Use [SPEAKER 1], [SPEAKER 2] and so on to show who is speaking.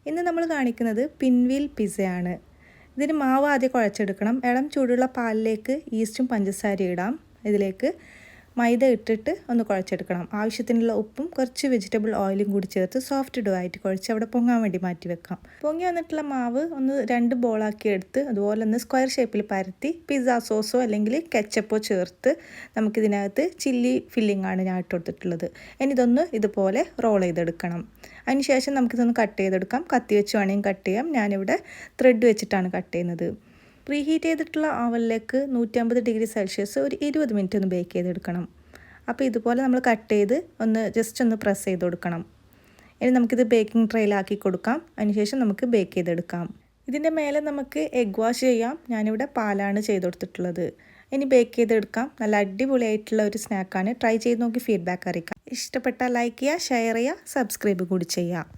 [SPEAKER 1] ഇന്ന് നമ്മൾ കാണിക്കുന്നത് പിൻവീൽ പിസ്സയാണ്. ഇതിന് മാവ് ആദ്യം കുഴച്ചെടുക്കണം. ഇളം ചൂടുള്ള പാലിലേക്ക് ഈസ്റ്റും പഞ്ചസാരയും ഇടാം. ഇതിലേക്ക് മൈദ ഇട്ടിട്ട് ഒന്ന് കുഴച്ചെടുക്കണം. ആവശ്യത്തിനുള്ള ഉപ്പും കുറച്ച് വെജിറ്റബിൾ ഓയിലും കൂടി ചേർത്ത് സോഫ്റ്റ് ഡോ ആയിട്ട് കുഴച്ച് അവിടെ പൊങ്ങാൻ വേണ്ടി മാറ്റി വെക്കാം. പൊങ്ങി വന്നിട്ടുള്ള മാവ് ഒന്ന് 2 ബോളാക്കി എടുത്ത് അതുപോലെ ഒന്ന് സ്ക്വയർ ഷേപ്പിൽ പരത്തി പിസ്സ സോസോ അല്ലെങ്കിൽ കെച്ചപ്പോ ചേർത്ത് നമുക്കിതിനകത്ത് ചില്ലി ഫില്ലിംഗ് ആണ് ഞാൻ ഇട്ട് കൊടുത്തിട്ടുള്ളത്. ഇനി ഇതൊന്ന് ഇതുപോലെ റോൾ ചെയ്തെടുക്കണം. അതിനുശേഷം നമുക്കിതൊന്ന് കട്ട് ചെയ്തെടുക്കാം. കത്തി വെച്ച് വേണമെങ്കിൽ കട്ട് ചെയ്യാം. ഞാനിവിടെ ത്രെഡ് വെച്ചിട്ടാണ് കട്ട് ചെയ്യുന്നത്. പ്രീഹീറ്റ് ചെയ്തിട്ടുള്ള ഓവനിലേക്ക് 150 ഡിഗ്രി സെൽഷ്യസ് ഒരു 20 മിനിറ്റ് ഒന്ന് ബേക്ക് ചെയ്തെടുക്കണം. അപ്പോൾ ഇതുപോലെ നമ്മൾ കട്ട് ചെയ്ത് ജസ്റ്റ് ഒന്ന് പ്രസ് ചെയ്ത് കൊടുക്കണം. ഇനി നമുക്കിത് ബേക്കിംഗ് ട്രേയിലാക്കി കൊടുക്കാം. അതിനുശേഷം നമുക്ക് ബേക്ക് ചെയ്തെടുക്കാം. ഇതിൻ്റെ മേലെ നമുക്ക് എഗ് വാഷ് ചെയ്യാം. ഞാനിവിടെ പാലാണ് ചെയ്ത് കൊടുത്തിട്ടുള്ളത്. ഇനി ബേക്ക് ചെയ്തെടുക്കാം. നല്ല അടിപൊളിയായിട്ടുള്ള ഒരു സ്നാക്കാണ്. ട്രൈ ചെയ്ത് നോക്കി ഫീഡ്ബാക്ക് അറിയിക്കാം. ഇഷ്ടപ്പെട്ടാൽ ലൈക്ക് ചെയ്യുക, ഷെയർ ചെയ്യുക, സബ്സ്ക്രൈബ് കൂടി ചെയ്യുക.